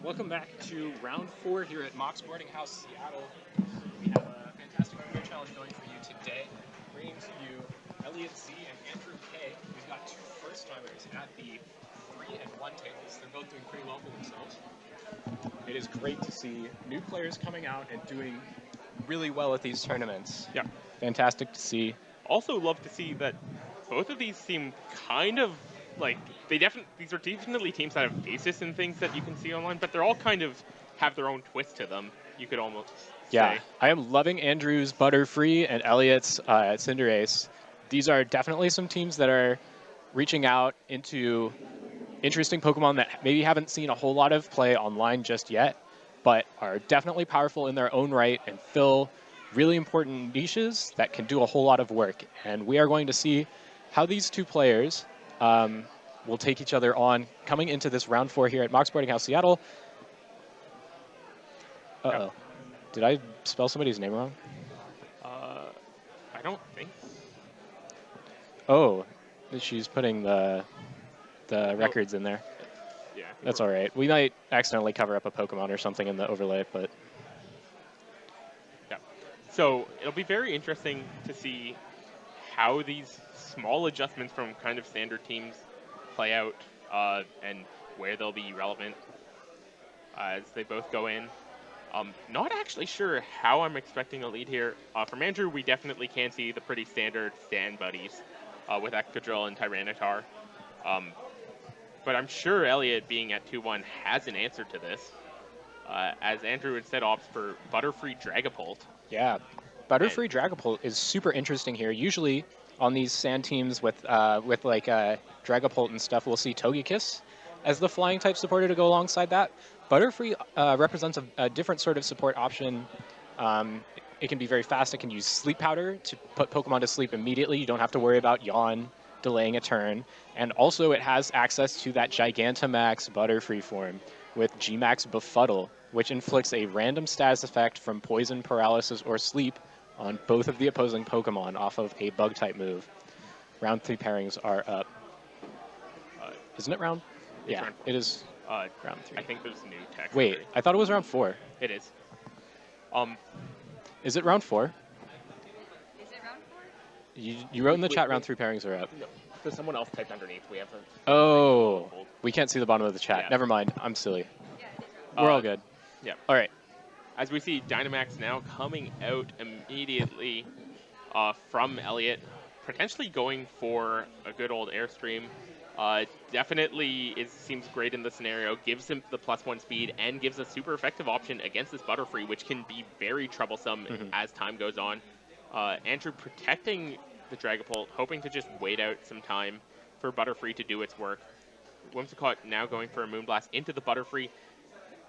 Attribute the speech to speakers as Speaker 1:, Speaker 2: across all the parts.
Speaker 1: Welcome back to round 4 here at Mox Boarding House, Seattle. We have a fantastic career challenge going for you today, bringing to you Elliot Z and Andrew K. We've got two first-timers at the 3 and 1 tables. They're both doing pretty well for themselves. It is great to see new players coming out and doing really well at these tournaments.
Speaker 2: Yeah.
Speaker 1: Fantastic to see.
Speaker 2: Also love to see that both of these seem kind of like these are definitely teams that have basis and things that you can see online, but they're all kind of have their own twist to them. You could almost
Speaker 1: Yeah,
Speaker 2: say.
Speaker 1: I am loving Andrew's Butterfree and Elliot's Cinderace. These are definitely some teams that are reaching out into interesting Pokemon that maybe haven't seen a whole lot of play online just yet, but are definitely powerful in their own right and fill really important niches that can do a whole lot of work. And we are going to see how these two players will take each other on coming into this round 4 here at Mox Boarding House Seattle. Uh-oh. Did I spell somebody's name wrong?
Speaker 2: I don't think.
Speaker 1: Oh, she's putting the records in there.
Speaker 2: Yeah.
Speaker 1: That's all right. We might accidentally cover up a Pokemon or something in the overlay, but
Speaker 2: Yeah. So it'll be very interesting to see how these small adjustments from kind of standard teams play out and where they'll be relevant as they both go in. Not actually sure how I'm expecting a lead here. From Andrew, we definitely can see the pretty standard stand buddies with Excadrill and Tyranitar. But I'm sure Elliot, being at 2-1, has an answer to this, as Andrew instead opts for Butterfree Dragapult.
Speaker 1: yeah, Butterfree Dragapult is super interesting here. Usually on these sand teams with like Dragapult and stuff, we'll see Togekiss as the flying type supporter to go alongside that. Butterfree represents a different sort of support option. It can be very fast. It can use Sleep Powder to put Pokemon to sleep immediately. You don't have to worry about Yawn delaying a turn. And also it has access to that Gigantamax Butterfree form with Gmax Befuddle, which inflicts a random status effect from Poison, Paralysis, or Sleep on both of the opposing Pokemon off of a Bug-type move. Round 3 pairings are up. Isn't it round? Yeah,
Speaker 2: round
Speaker 1: it is round 3.
Speaker 2: I think there's new text.
Speaker 1: Wait, I thought it was round 4.
Speaker 2: It is.
Speaker 1: Is it round 4?
Speaker 3: Is it round 4?
Speaker 1: You wrote in the chat round 3 pairings are up.
Speaker 2: No, so someone else typed underneath. We have a.
Speaker 1: Oh, we can't see the bottom of the chat.
Speaker 2: Yeah.
Speaker 1: Never mind. I'm silly.
Speaker 3: Yeah, it is round
Speaker 1: We're all good.
Speaker 2: Yeah.
Speaker 1: All right.
Speaker 2: As we see Dynamax now coming out immediately from Elliot, potentially going for a good old Airstream. Definitely seems great in the scenario, gives him the +1 speed, and gives a super effective option against this Butterfree, which can be very troublesome as time goes on. Andrew protecting the Dragapult, hoping to just wait out some time for Butterfree to do its work. Whimsicott now going for a Moonblast into the Butterfree.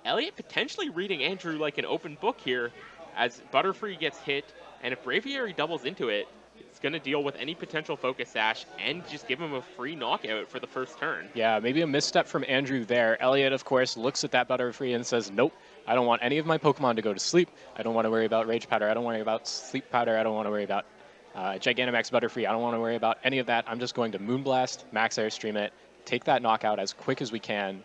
Speaker 2: Elliot potentially reading Andrew like an open book here as Butterfree gets hit, and if Braviary doubles into it, it's going to deal with any potential Focus Sash and just give him a free knockout for the first turn.
Speaker 1: Yeah, maybe a misstep from Andrew there. Elliot, of course, looks at that Butterfree and says, nope, I don't want any of my Pokemon to go to sleep. I don't want to worry about Rage Powder. I don't want to worry about Sleep Powder. I don't want to worry about Gigantamax Butterfree. I don't want to worry about any of that. I'm just going to Moonblast, Max Airstream it, take that knockout as quick as we can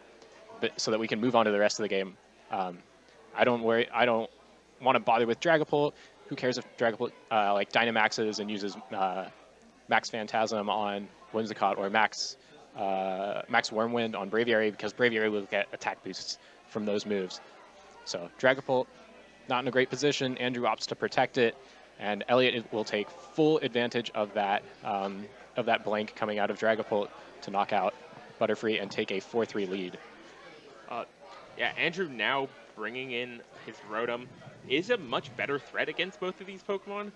Speaker 1: so that we can move on to the rest of the game. I don't want to bother with Dragapult. Who cares if Dragapult like Dynamaxes and uses Max Phantasm on Whimsicott or Max Wormwind on Braviary, because Braviary will get attack boosts from those moves. So Dragapult not in a great position. Andrew opts to protect it, and Elliot will take full advantage of that blank coming out of Dragapult to knock out Butterfree and take a 4-3 lead.
Speaker 2: Yeah, Andrew now bringing in his Rotom is a much better threat against both of these Pokemon,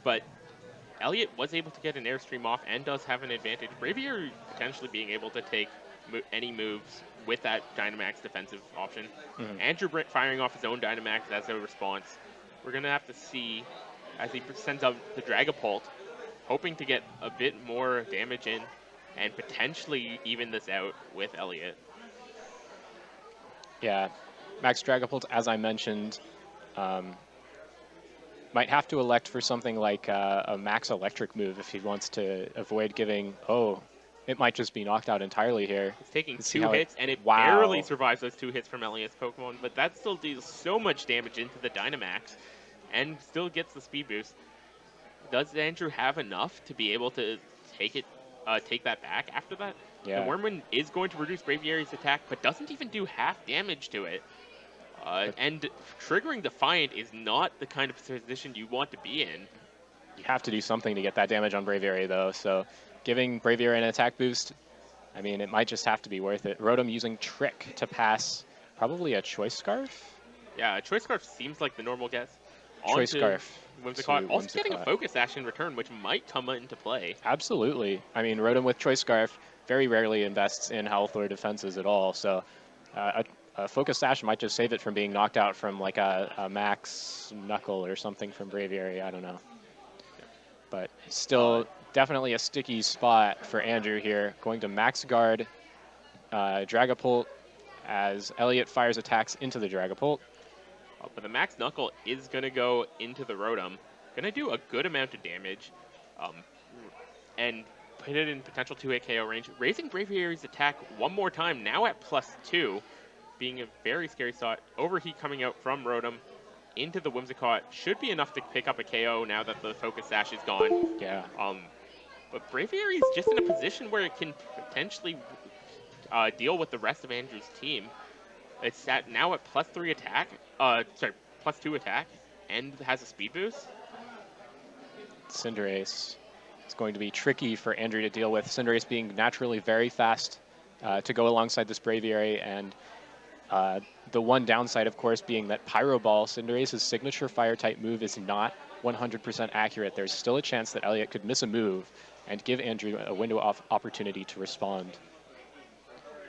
Speaker 2: but Elliot was able to get an Airstream off and does have an advantage. Braviary potentially being able to take any moves with that Dynamax defensive option. Andrew firing off his own Dynamax as a response. We're going to have to see as he sends out the Dragapult, hoping to get a bit more damage in and potentially even this out with Elliot.
Speaker 1: Yeah, Max Dragapult, as I mentioned, might have to elect for something like a Max Electric move if he wants to avoid giving... Oh, it might just be knocked out entirely here.
Speaker 2: It's taking
Speaker 1: Let's see
Speaker 2: 2
Speaker 1: how
Speaker 2: hits, and it
Speaker 1: wow.
Speaker 2: barely survives those 2 hits from Elliot's Pokemon, but that still deals so much damage into the Dynamax and still gets the speed boost. Does Andrew have enough to be able to take that back after that?
Speaker 1: Yeah.
Speaker 2: The Wormwind is going to reduce Braviary's attack, but doesn't even do half damage to it. And triggering Defiant is not the kind of position you want to be in.
Speaker 1: You have to do something to get that damage on Braviary, though. So giving Braviary an attack boost, I mean, it might just have to be worth it. Rotom using Trick to pass probably a Choice Scarf?
Speaker 2: Yeah, a Choice Scarf seems like the normal guess.
Speaker 1: Choice Scarf.
Speaker 2: Whimsicott. Also getting a Focus Sash in return, which might come into play.
Speaker 1: Absolutely. I mean, Rotom with Choice Scarf very rarely invests in health or defenses at all. So a Focus Sash might just save it from being knocked out from like a Max Knuckle or something from Braviary. I don't know. But still definitely a sticky spot for Andrew here. Going to Max Guard Dragapult as Elliot fires attacks into the Dragapult.
Speaker 2: But the Max Knuckle is going to go into the Rotom. Going to do a good amount of damage. And put it in potential 2-hit KO range. Raising Braviary's attack one more time, now at +2. Being a very scary thought. Overheat coming out from Rotom into the Whimsicott. Should be enough to pick up a KO now that the Focus Sash is gone.
Speaker 1: Yeah.
Speaker 2: But Braviary is just in a position where it can potentially deal with the rest of Andrew's team. It's now at +3 attack. +2 attack, and has a speed boost.
Speaker 1: Cinderace. It's going to be tricky for Andrew to deal with. Cinderace being naturally very fast to go alongside this Braviary, and the one downside, of course, being that Pyro Ball, Cinderace's signature fire-type move, is not 100% accurate. There's still a chance that Elliot could miss a move and give Andrew a window of opportunity to respond.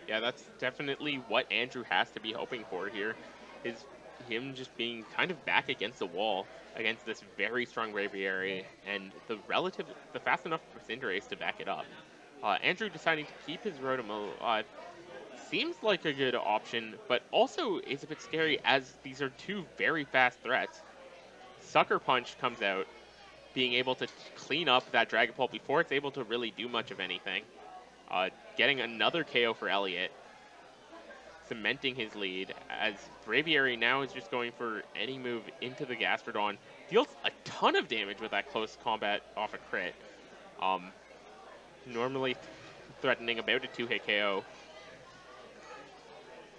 Speaker 2: Yeah, that's definitely what Andrew has to be hoping for here, is him just being kind of back against the wall against this very strong Braviary, and the fast enough for Cinderace to back it up. Andrew deciding to keep his Rotom alive seems like a good option, but also is a bit scary as these are 2 very fast threats. Sucker Punch comes out, being able to clean up that Dragapult before it's able to really do much of anything. Getting another KO for Elliot, cementing his lead, as Braviary now is just going for any move into the Gastrodon. Deals a ton of damage with that close combat off a crit. Normally threatening about a 2-hit KO.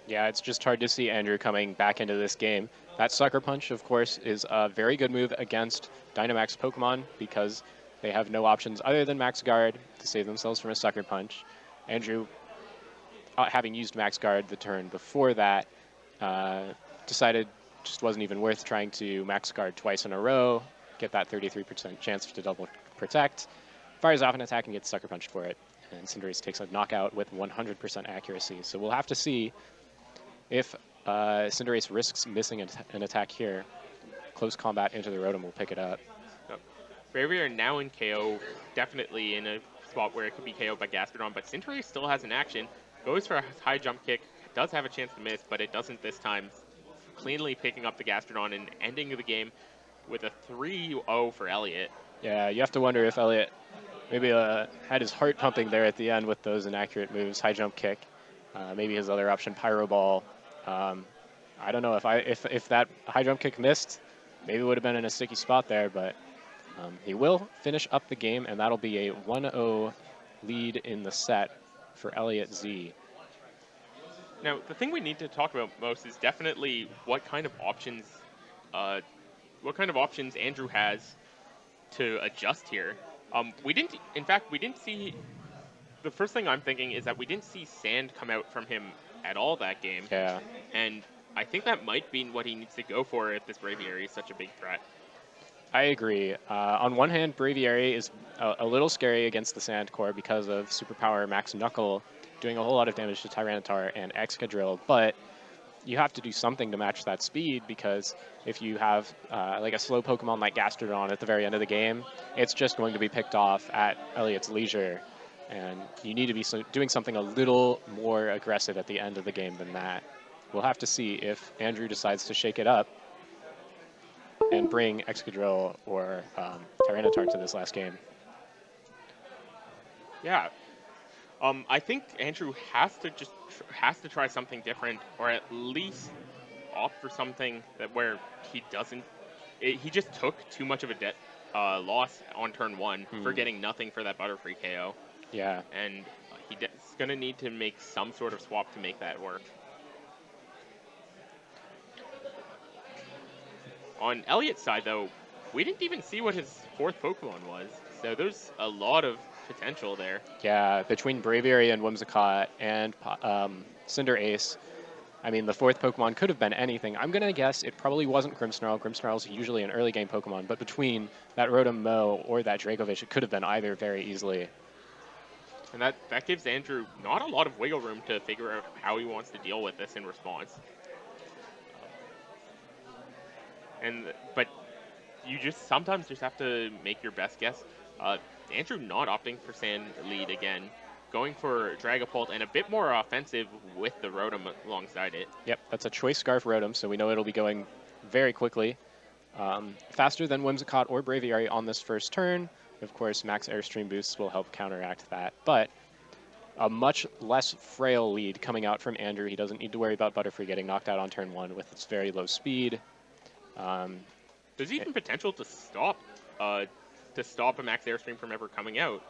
Speaker 1: Yeah, it's just hard to see Andrew coming back into this game. That Sucker Punch, of course, is a very good move against Dynamax Pokemon because they have no options other than Max Guard to save themselves from a Sucker Punch. Andrew, having used Max Guard the turn before that, decided just wasn't even worth trying to Max Guard twice in a row, get that 33% chance to double protect, fires off an attack and gets Sucker Punched for it. And Cinderace takes a knockout with 100% accuracy. So we'll have to see if Cinderace risks missing an attack here. Close combat into the Rotom will pick it up.
Speaker 2: Braviary now in KO, definitely in a spot where it could be KO'd by Gastrodon, but Cinderace still has an action. Goes for a high jump kick, does have a chance to miss, but it doesn't this time. Cleanly picking up the Gastrodon and ending the game with a 3-0 for Elliot.
Speaker 1: Yeah, you have to wonder if Elliot maybe had his heart pumping there at the end with those inaccurate moves. High jump kick, maybe his other option, Pyro Ball. I don't know if that high jump kick missed, maybe it would have been in a sticky spot there, but he will finish up the game, and that'll be a 1-0 lead in the set for Elliot Z.
Speaker 2: Now, the thing we need to talk about most is definitely what kind of options Andrew has to adjust here. We didn't see. The first thing I'm thinking is that we didn't see Sand come out from him at all that game.
Speaker 1: Yeah.
Speaker 2: And I think that might be what he needs to go for if this Braviary is such a big threat.
Speaker 1: I agree. On one hand, Braviary is a little scary against the Sand Core because of Superpower Max Knuckle doing a whole lot of damage to Tyranitar and Excadrill, but you have to do something to match that speed, because if you have like a slow Pokemon like Gastrodon at the very end of the game, it's just going to be picked off at Elliot's leisure, and you need to be doing something a little more aggressive at the end of the game than that. We'll have to see if Andrew decides to shake it up and bring Excadrill or Tyranitar to this last game.
Speaker 2: Yeah. I think Andrew has to try something different, or at least opt for something that where he doesn't. He just took too much of a loss on turn 1 for getting nothing for that Butterfree KO,
Speaker 1: Yeah.
Speaker 2: and he's gonna need to make some sort of swap to make that work. On Elliot's side, though, we didn't even see what his 4th Pokemon was, so there's a lot of potential there.
Speaker 1: Yeah, between Braviary and Whimsicott and Cinderace, I mean, the 4th Pokemon could have been anything. I'm going to guess it probably wasn't Grimmsnarl. Grimmsnarl's usually an early game Pokemon, but between that Rotom Mow or that Dracovish, it could have been either very easily.
Speaker 2: And that gives Andrew not a lot of wiggle room to figure out how he wants to deal with this in response. But you sometimes just have to make your best guess. Andrew not opting for Sand lead again, going for Dragapult and a bit more offensive with the Rotom alongside it.
Speaker 1: Yep, that's a Choice Scarf Rotom, so we know it'll be going very quickly. Faster than Whimsicott or Braviary on this first turn. Of course, max Airstream boosts will help counteract that, but a much less frail lead coming out from Andrew. He doesn't need to worry about Butterfree getting knocked out on turn 1 with its very low speed.
Speaker 2: There's even potential to stop a max Airstream from ever coming out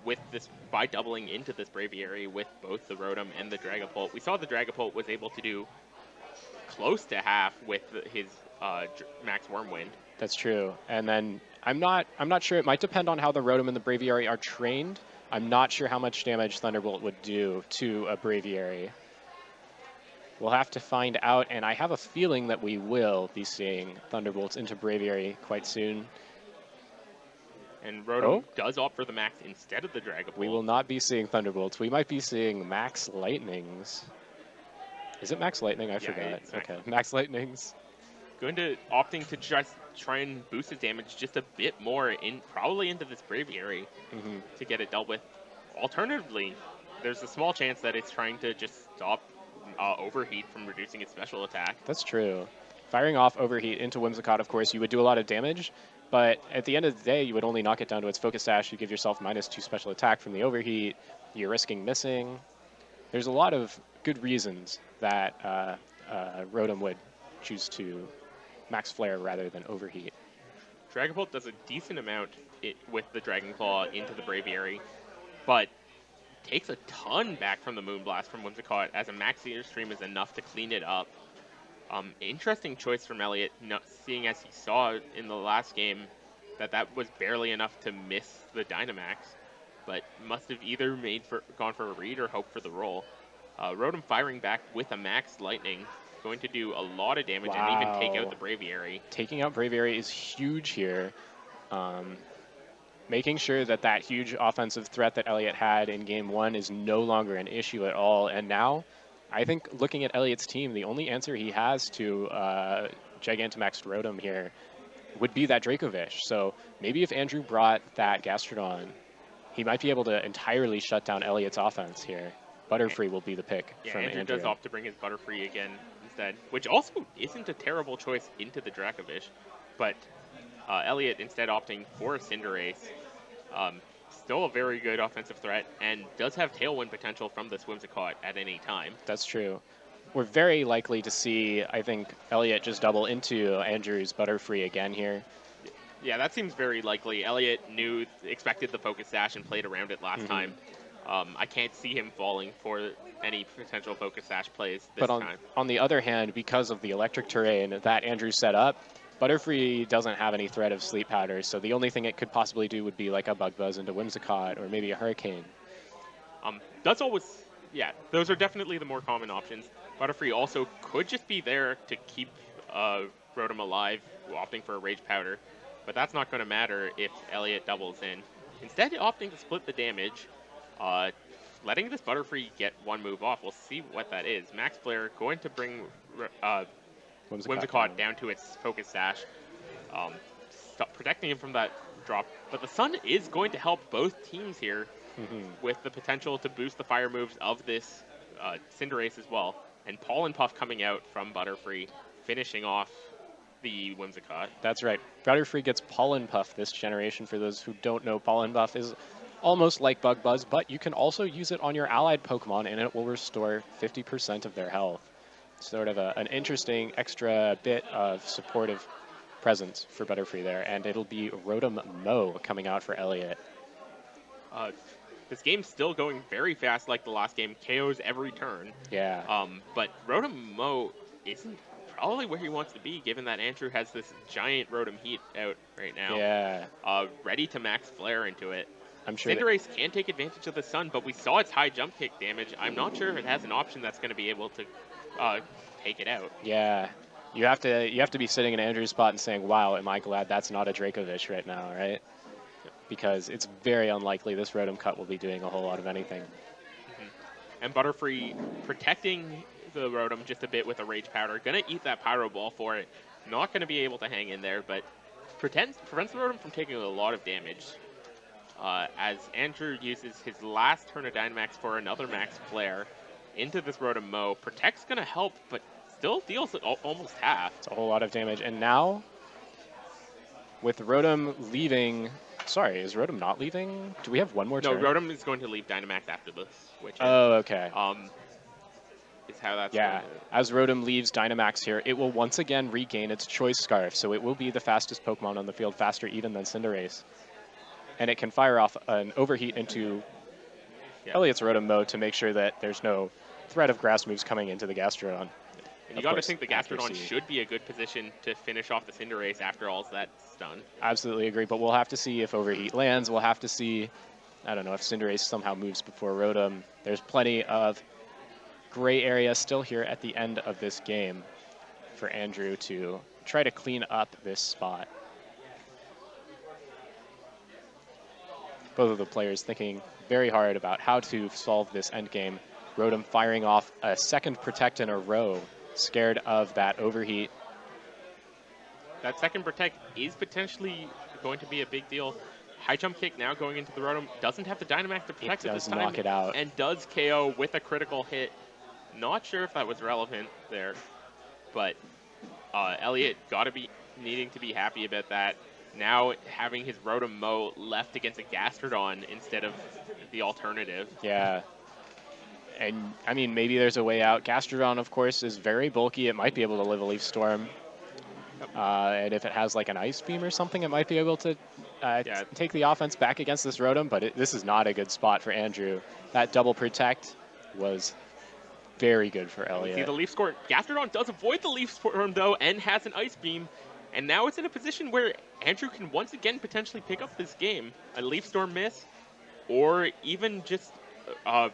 Speaker 2: with this by doubling into this Braviary with both the Rotom and the Dragapult. We saw the Dragapult was able to do close to half with his max Wormwind.
Speaker 1: That's true. And then I'm not sure. It might depend on how the Rotom and the Braviary are trained. I'm not sure how much damage Thunderbolt would do to a Braviary. We'll have to find out, and I have a feeling that we will be seeing Thunderbolts into Braviary quite soon.
Speaker 2: And Rotom does opt for the max instead of the Dragapult.
Speaker 1: We will not be seeing Thunderbolts. We might be seeing Max Lightnings. Is it Max Lightning? I forgot. Okay, Max Lightnings.
Speaker 2: Opting to just try and boost his damage just a bit more, probably into this Braviary to get it dealt with. Alternatively, there's a small chance that it's trying to just stop Overheat from reducing its special attack.
Speaker 1: That's true. Firing off Overheat into Whimsicott, of course, you would do a lot of damage, but at the end of the day, you would only knock it down to its Focus Sash. You give yourself -2 special attack from the Overheat. You're risking missing. There's a lot of good reasons that Rotom would choose to Max Flare rather than Overheat.
Speaker 2: Dragapult does a decent amount with the Dragon Claw into the Braviary, but takes a ton back from the Moonblast from Whimsicott, as a max Airstream is enough to clean it up. Interesting choice from Elliot, seeing as he saw in the last game that was barely enough to miss the Dynamax, but must have either gone for a read or hoped for the roll. Rotom firing back with a max Lightning, going to do a lot of damage and even take out the Braviary.
Speaker 1: Taking out Braviary is huge here. Making sure that huge offensive threat that Elliot had in game 1 is no longer an issue at all. And now, I think looking at Elliot's team, the only answer he has to Gigantamax Rotom here would be that Dracovish. So maybe if Andrew brought that Gastrodon, he might be able to entirely shut down Elliot's offense here. Butterfree will be the pick from Andrew.
Speaker 2: Andrew does opt to bring his Butterfree again instead, which also isn't a terrible choice into the Dracovish, but Elliot instead opting for a Cinderace. Still a very good offensive threat, and does have Tailwind potential from this Whimsicott at any time.
Speaker 1: That's true. We're very likely to see, I think, Elliot just double into Andrew's Butterfree again here.
Speaker 2: Yeah, that seems very likely. Elliot expected the Focus Sash and played around it last time. I can't see him falling for any potential Focus Sash plays this time.
Speaker 1: But on the other hand, because of the electric terrain that Andrew set up, Butterfree doesn't have any threat of Sleep Powder, so the only thing it could possibly do would be like a Bug Buzz into Whimsicott or maybe a Hurricane.
Speaker 2: Those are definitely the more common options. Butterfree also could just be there to keep Rotom alive, opting for a Rage Powder, but that's not going to matter if Elliot doubles in. Instead, opting to split the damage, letting this Butterfree get one move off. We'll see what that is. Max Flare going to bring Whimsicott down to its Focus Sash, protecting him from that drop. But the Sun is going to help both teams here with the potential to boost the fire moves of this Cinderace as well. And Pollen Puff coming out from Butterfree, finishing off the Whimsicott.
Speaker 1: That's right. Butterfree gets Pollen Puff this generation. For those who don't know, Pollen Puff is almost like Bug Buzz, but you can also use it on your allied Pokemon, and it will restore 50% of their health. Sort of an interesting extra bit of supportive presence for Butterfree there, and it'll be Rotom Mow coming out for Elliot.
Speaker 2: Uh, this game's still going very fast like the last game. KOs every turn.
Speaker 1: Yeah.
Speaker 2: But Rotom Mow isn't probably where he wants to be, given that Andrew has this giant Rotom Heat out right now.
Speaker 1: Yeah.
Speaker 2: Ready to max Flare into it.
Speaker 1: I'm sure
Speaker 2: Cinderace can take advantage of the sun, but we saw its high jump kick damage. I'm not sure if it has an option that's going to be able to take it out.
Speaker 1: Yeah. You have to be sitting in Andrew's spot and saying, wow, am I glad that's not a Dracovish right now, right? Because it's very unlikely this Rotom Cut will be doing a whole lot of anything.
Speaker 2: And Butterfree protecting the Rotom just a bit with a Rage Powder. Gonna eat that Pyro Ball for it. Not gonna be able to hang in there, but prevents the Rotom from taking a lot of damage. As Andrew uses his last turn of Dynamax for another Max Flare into this Rotom Mow. Protect's gonna help, but still deals almost half.
Speaker 1: It's a whole lot of damage. And now, with Rotom leaving... Sorry, is Rotom not leaving? Do we have one more turn?
Speaker 2: No, Rotom is going to leave Dynamax after the switch.
Speaker 1: Oh, okay.
Speaker 2: Is how that's
Speaker 1: yeah. As Rotom leaves Dynamax here, it will once again regain its Choice Scarf, so it will be the fastest Pokemon on the field, faster even than Cinderace. And it can fire off an Overheat into Elliot's Rotom mode to make sure that there's no threat of grass moves coming into the Gastrodon.
Speaker 2: And you got to think the Gastrodon should be a good position to finish off the Cinderace after all that's done.
Speaker 1: Absolutely agree, but we'll have to see if Overheat lands. We'll have to see, I don't know, if Cinderace somehow moves before Rotom. There's plenty of gray area still here at the end of this game for Andrew to try to clean up this spot. Both of the players thinking very hard about how to solve this endgame. Rotom firing off a second Protect in a row, scared of that Overheat.
Speaker 2: That second Protect is potentially going to be a big deal. High Jump Kick now going into the Rotom. Doesn't have the Dynamax to protect it this time.
Speaker 1: Knock it out.
Speaker 2: And does KO with a critical hit. Not sure if that was relevant there, but Elliot got to be needing to be happy about that. Now having his Rotom Mow left against a Gastrodon instead of the alternative.
Speaker 1: Yeah. And, I mean, maybe there's a way out. Gastrodon, of course, is very bulky. It might be able to live a Leaf Storm. And if it has, like, an Ice Beam or something, it might be able to take the offense back against this Rotom. But this is not a good spot for Andrew. That double Protect was very good for Elliot.
Speaker 2: See the Leaf Storm. Gastrodon does avoid the Leaf Storm, though, and has an Ice Beam. And now it's in a position where Andrew can once again potentially pick up this game. A Leaf Storm miss, or even just a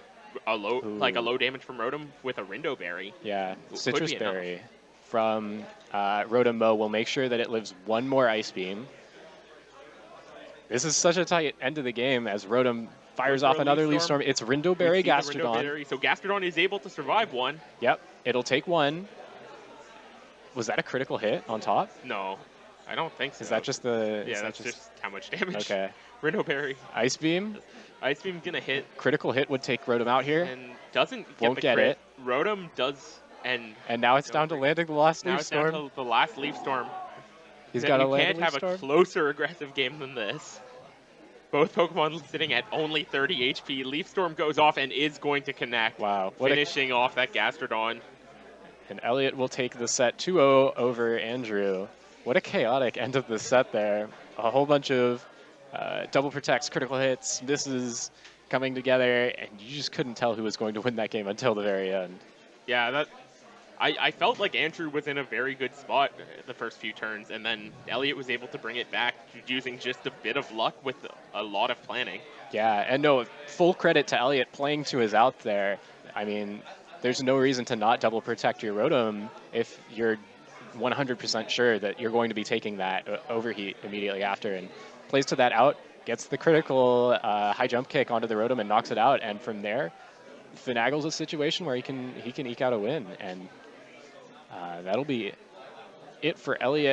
Speaker 2: low damage from Rotom with a Rindo Berry.
Speaker 1: Yeah, Citrus Berry from Rotom Mow will make sure that it lives one more Ice Beam. This is such a tight end of the game as Rotom fires off another Leaf Storm. It's Rindo Berry, Gastrodon.
Speaker 2: So Gastrodon is able to survive one.
Speaker 1: Yep, it'll take one. Was that a critical hit on top?
Speaker 2: No, I don't think so.
Speaker 1: Is that just the...
Speaker 2: Yeah, that's just how much damage.
Speaker 1: Okay.
Speaker 2: Rindo Berry.
Speaker 1: Ice Beam?
Speaker 2: Ice Beam gonna hit.
Speaker 1: Critical hit would take Rotom out here.
Speaker 2: And doesn't get
Speaker 1: Won't
Speaker 2: the
Speaker 1: get
Speaker 2: crit.
Speaker 1: it.
Speaker 2: Rotom does, and
Speaker 1: now it's down to landing the last Leaf Storm.
Speaker 2: Now it's down to the last Leaf Storm.
Speaker 1: He's got to land
Speaker 2: You can't have a closer aggressive game than this. Both Pokemon sitting at only 30 HP. Leaf Storm goes off and is going to connect.
Speaker 1: Wow.
Speaker 2: Finishing off that Gastrodon.
Speaker 1: And Elliot will take the set 2-0 over Andrew. What a chaotic end of the set there. A whole bunch of double protects, critical hits, misses coming together, and you just couldn't tell who was going to win that game until the very end.
Speaker 2: Yeah, I felt like Andrew was in a very good spot the first few turns, and then Elliot was able to bring it back using just a bit of luck with a lot of planning.
Speaker 1: Yeah, and no, full credit to Elliot playing to his out there. I mean, there's no reason to not double protect your Rotom if you're 100% sure that you're going to be taking that Overheat immediately after, and plays to that out, gets the critical high jump kick onto the Rotom and knocks it out, and from there finagles a situation where he can eke out a win, and that'll be it for Elliot